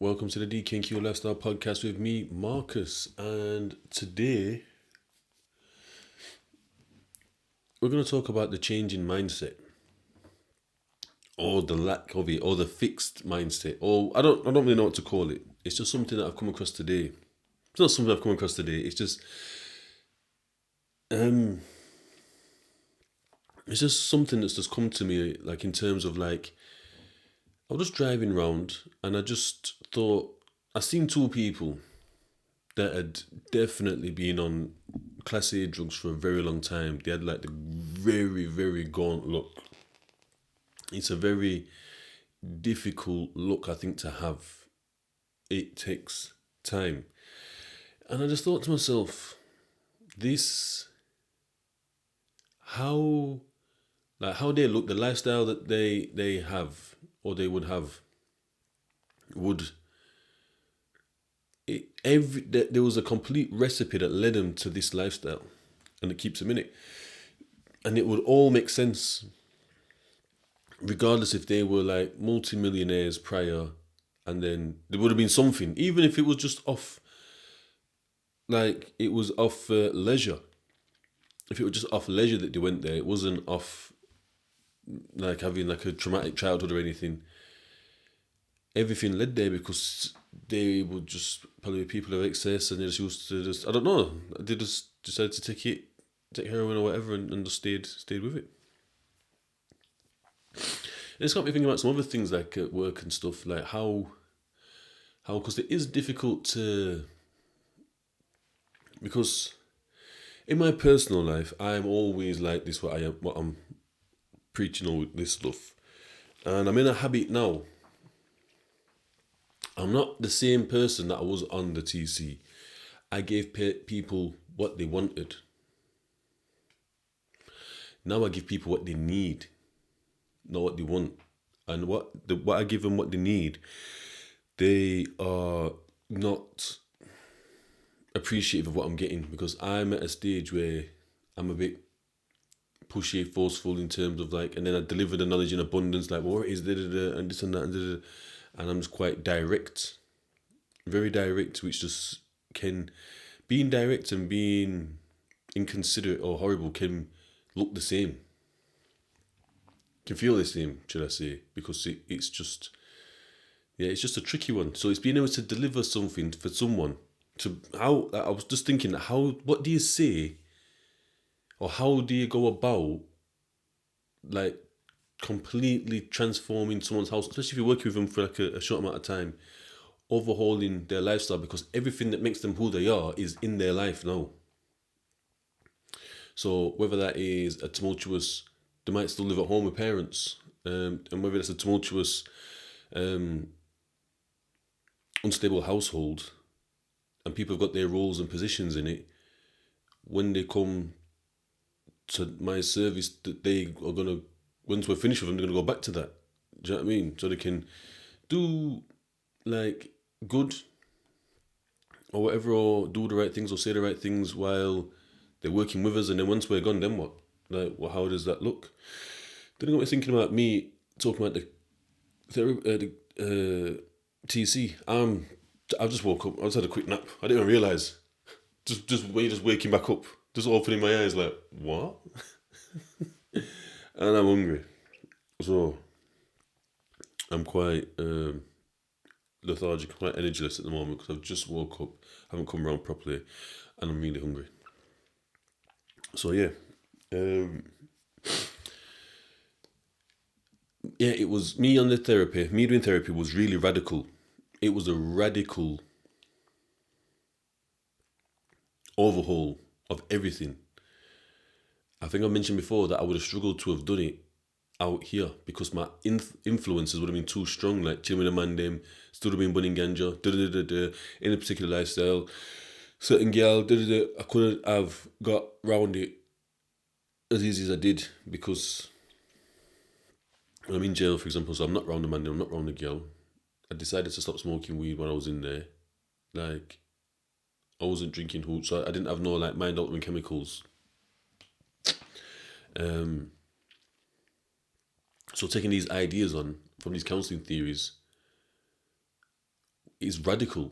Welcome to the DKQ Lifestyle Podcast with me, Marcus. And today we're going to talk about the change in mindset, or the lack of it, or the fixed mindset, or I don't really know what to call it. It's just something that I've come across today. It's not something I've come across today. Um, it's just something that's just come to me, like in terms of like I was just driving around and I just thought I seen two people that had definitely been on class A drugs for a very long time. They had like the very, very gaunt look. It's a very difficult look, I think, to have. It takes time. And I just thought to myself, this, how, like how they look, the lifestyle that they have, or they would have, would, there was a complete recipe that led them to this lifestyle. And it keeps them in it. And it would all make sense regardless if they were like multimillionaires prior, and then there would have been something, even if it was just off, like it was off leisure. If it was just off leisure that they went there, it wasn't off like having like a traumatic childhood or anything. Everything led there because they would just probably people of excess, and they just used to just, I don't know, they just decided to take heroin or whatever, and just stayed with it. And it's got me thinking about some other things like at work and stuff, like how because it is difficult to, because in my personal life I'm always like this, what I'm preaching all this stuff, and I'm in a habit now. I'm not the same person that I was on the TC. I gave people what they wanted. Now I give people what they need, not what they want. And what I give them what they need, they are not appreciative of what I'm getting, because I'm at a stage where I'm a bit pushy, forceful in terms of like, and then I deliver the knowledge in abundance, like what is and this and that, and I'm just quite direct, very direct, which just can, being direct and being inconsiderate or horrible can look the same, can feel the same, should I say, because it's just, yeah, it's just a tricky one. So it's being able to deliver something for someone. To how I was just thinking, what do you say, or how do you go about like completely transforming someone's house, especially if you're working with them for like a short amount of time, overhauling their lifestyle, because everything that makes them who they are is in their life now. So whether that is a tumultuous, they might still live at home with parents, and whether it's a tumultuous, unstable household, and people have got their roles and positions in it, when they come to my service, that they are gonna, once we're finished with them, they're gonna go back to that. Do you know what I mean? So they can do like good or whatever, or do the right things or say the right things while they're working with us, and then once we're gone, then what? Like, well, how does that look? Then I got me thinking about me talking about the TC. I just woke up. I just had a quick nap. I didn't even realize. Just waking back up, just opening my eyes, like what? And I'm hungry, so I'm quite lethargic, quite energyless at the moment, because I've just woke up, haven't come around properly, and I'm really hungry. So yeah, um, yeah, it was me on the therapy. Me doing therapy was really radical. It was a radical overhaul of everything. I think I mentioned before that I would have struggled to have done it out here, because my influences would have been too strong, like chilling with a man, them, still have been bunning ganja, in a particular lifestyle, certain girl, I couldn't have got round it as easy as I did, because when I'm in jail, for example, so I'm not round the man, I'm not round the girl. I decided to stop smoking weed when I was in there. Like, I wasn't drinking hooch, so I didn't have no like mind altering chemicals. Um, so taking these ideas on from these counselling theories is radical.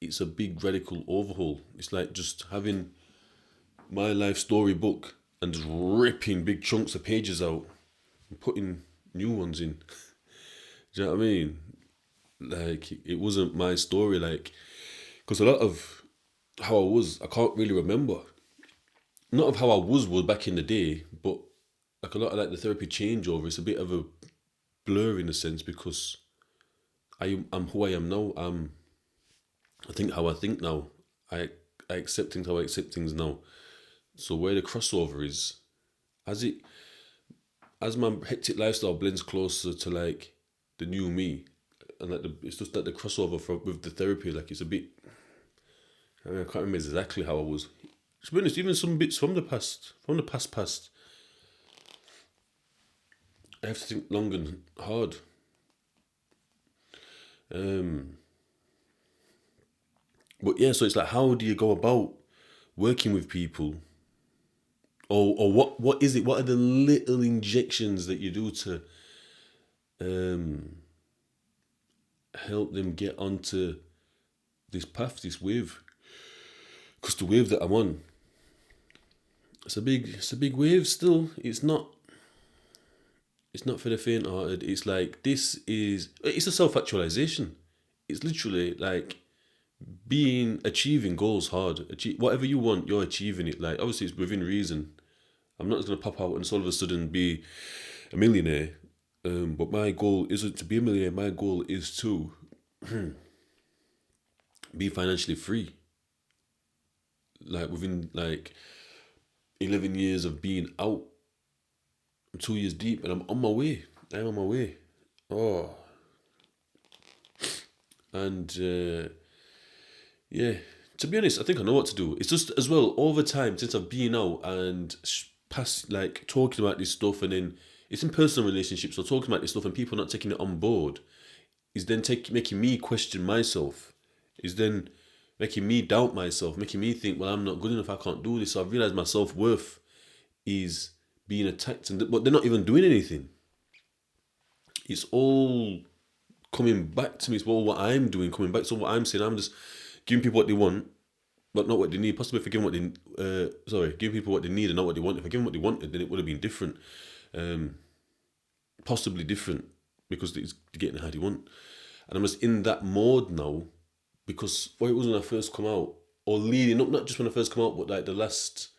It's a big radical overhaul. It's like just having my life story book and just ripping big chunks of pages out and putting new ones in. Do you know what I mean? Like, it wasn't my story, like, because a lot of how I was, I can't really remember. Not of how I was back in the day, but like a lot of like the therapy changeover, it's a bit of a blur in a sense because I'm who I am now. I think how I think now. I accept things how I accept things now. So where the crossover is, as it as my hectic lifestyle blends closer to like the new me, and like it's just that the crossover with the therapy, like it's a bit. I mean, I can't remember exactly how I was. To be honest, even some bits from the past, I have to think long and hard. But yeah, so it's like, how do you go about working with people, or what is it? What are the little injections that you do to help them get onto this path, this wave? Because the wave that I'm on, it's a big wave. Still, it's not for the faint-hearted. It's like it's a self-actualization. It's literally like achieving goals hard. Whatever you want, you're achieving it. Like, obviously it's within reason. I'm not just gonna pop out and all of a sudden be a millionaire. But my goal isn't to be a millionaire. My goal is to be financially free. Like within like 11 years of being out, I'm 2 years deep, and I'm on my way. I'm on my way. Oh, and yeah. To be honest, I think I know what to do. It's just as well over time since I've been out and past like talking about this stuff, and then it's in personal relationships. So talking about this stuff and people not taking it on board is then making me question myself. Is then making me doubt myself, making me think, well, I'm not good enough. I can't do this. So I've realized my self-worth is being attacked, but they're not even doing anything. It's all coming back to me. It's all what I'm doing coming back. So what I'm saying, I'm just giving people what they want, but not what they need. Possibly if I give them giving people what they need and not what they want. If I give them what they wanted, then it would have been different. Possibly different because they're getting how they want. And I'm just in that mode now because what it was when I first come out, or leading up, not just when I first come out, but like the last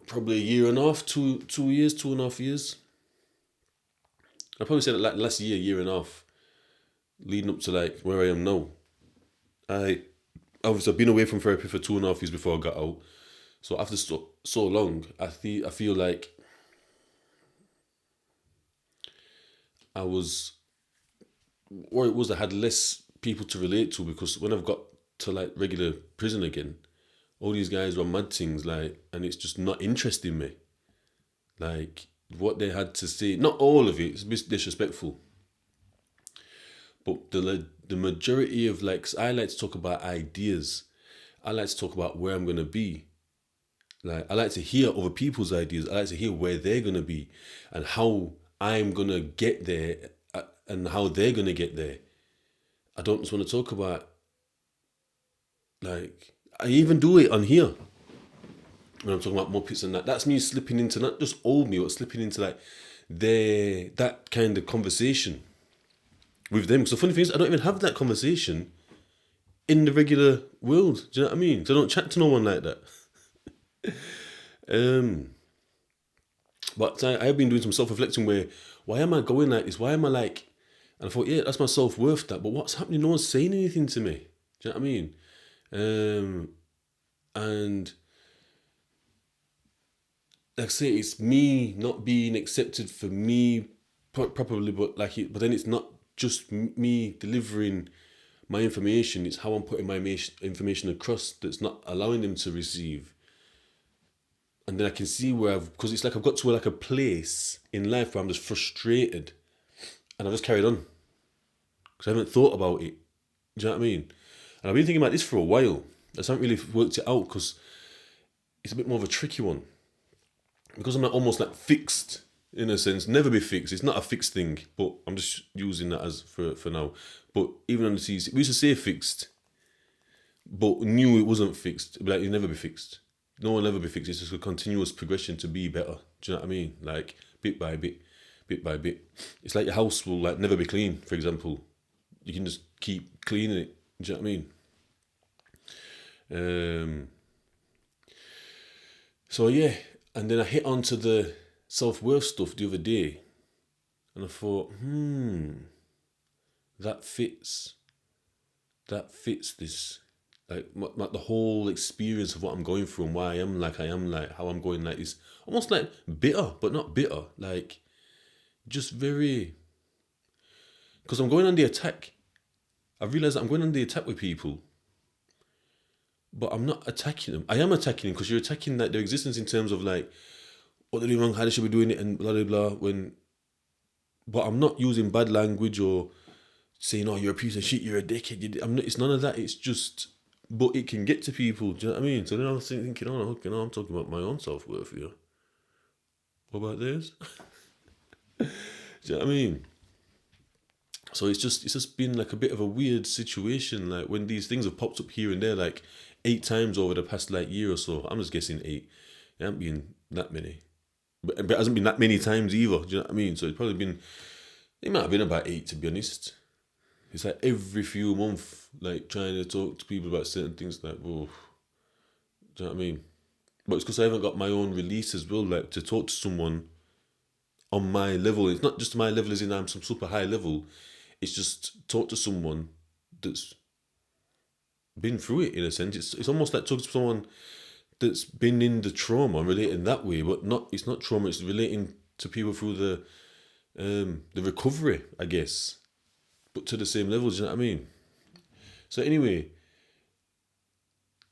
probably a year and a half, 2.5 years. I probably said it like last year and a half, leading up to like where I am now. Obviously I've been away from therapy for 2.5 years before I got out. So after so long, I feel like I had less people to relate to, because when I've got to like regular prison again, all these guys were mad things, like, and it's just not interesting me. Like what they had to say, not all of it, it's a bit disrespectful, but the majority of, like, I like to talk about ideas. I like to talk about where I'm gonna be. Like, I like to hear other people's ideas. I like to hear where they're gonna be and how I'm gonna get there, and how they're gonna get there. I don't just want to talk about, like, I even do it on here when I'm talking about Muppets and that. That's me slipping into not just old me, but slipping into like that kind of conversation with them. Because the funny thing is, I don't even have that conversation in the regular world. Do you know what I mean? So I don't chat to no one like that. But I have been doing some self-reflecting where, why am I going like this? Why am I like, and I thought, yeah, that's my self-worth, that. But what's happening? No one's saying anything to me. Do you know what I mean? And like I say, it's me not being accepted for me properly, but but then it's not just me delivering my information. It's how I'm putting my information across that's not allowing them to receive. And then I can see because it's like I've got to like a place in life where I'm just frustrated, and I've just carried on because I haven't thought about it. Do you know what I mean? And I've been thinking about this for a while. I just haven't really worked it out because it's a bit more of a tricky one. Because I'm not almost like fixed. in a sense, never be fixed. It's not a fixed thing, but I'm just using that as for now. But even on the seas, we used to say fixed, but knew it wasn't fixed. It'd be like, it'll never be fixed. No one will ever be fixed. It's just a continuous progression to be better. Do you know what I mean? Like bit by bit, bit by bit. It's like your house will like never be clean, for example. You can just keep cleaning it. Do you know what I mean? So yeah, and then I hit onto the self-worth stuff the other day, and I thought, that fits this, like the whole experience of what I'm going through and why I am like I am, like how I'm going, like this, almost like bitter, but not bitter, like just very, because I'm going on the attack. I realised that I'm going on the attack with people, but I'm not attacking them. I am attacking them because you're attacking like their existence in terms of like what they're doing wrong, how they should be doing it, and blah blah blah. But I'm not using bad language or saying, "Oh, you're a piece of shit, you're a dickhead." I'm not. It's none of that. It's just, but it can get to people. Do you know what I mean? So then I was thinking, "Oh, I'm talking about my own self-worth here. What about theirs?" Do you know what I mean? So it's just been like a bit of a weird situation. Like when these things have popped up here and there, like 8 times over the past like year or so. I'm just guessing 8. It hasn't been that many, but it hasn't been that many times either. Do you know what I mean? So it's probably been. It might have been about 8, to be honest. It's like every few months, like trying to talk to people about certain things. Like, whoa, do you know what I mean? But it's because I haven't got my own release as well. Like to talk to someone on my level. It's not just my level as in I'm some super high level. It's just talk to someone that's been through it in a sense. It's almost like talking to someone that's been in the trauma and relating that way, but not. It's not trauma. It's relating to people through the recovery, I guess, but to the same levels. You know what I mean? So anyway,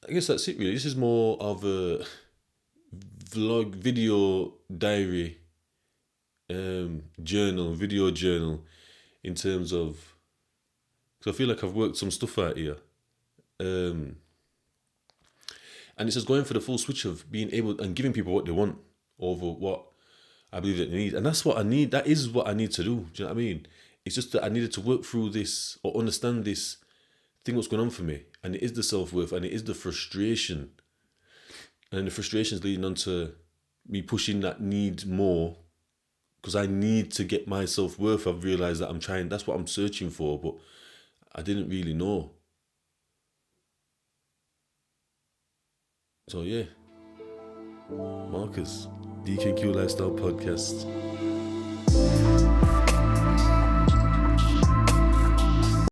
I guess that's it. Really, this is more of a vlog, video diary, video journal, in terms of. Because I feel like I've worked some stuff out here. And it's just going for the full switch of being able and giving people what they want over what I believe that they need. And that's what I need. That is what I need to do. Do you know what I mean? It's just that I needed to work through this or understand this thing what's going on for me. And it is the self-worth and it is the frustration. And the frustration is leading on to me pushing that need more because I need to get my self-worth. I've realised that I'm trying, that's what I'm searching for, but I didn't really know. So yeah, Marcus, DKQ Lifestyle Podcast.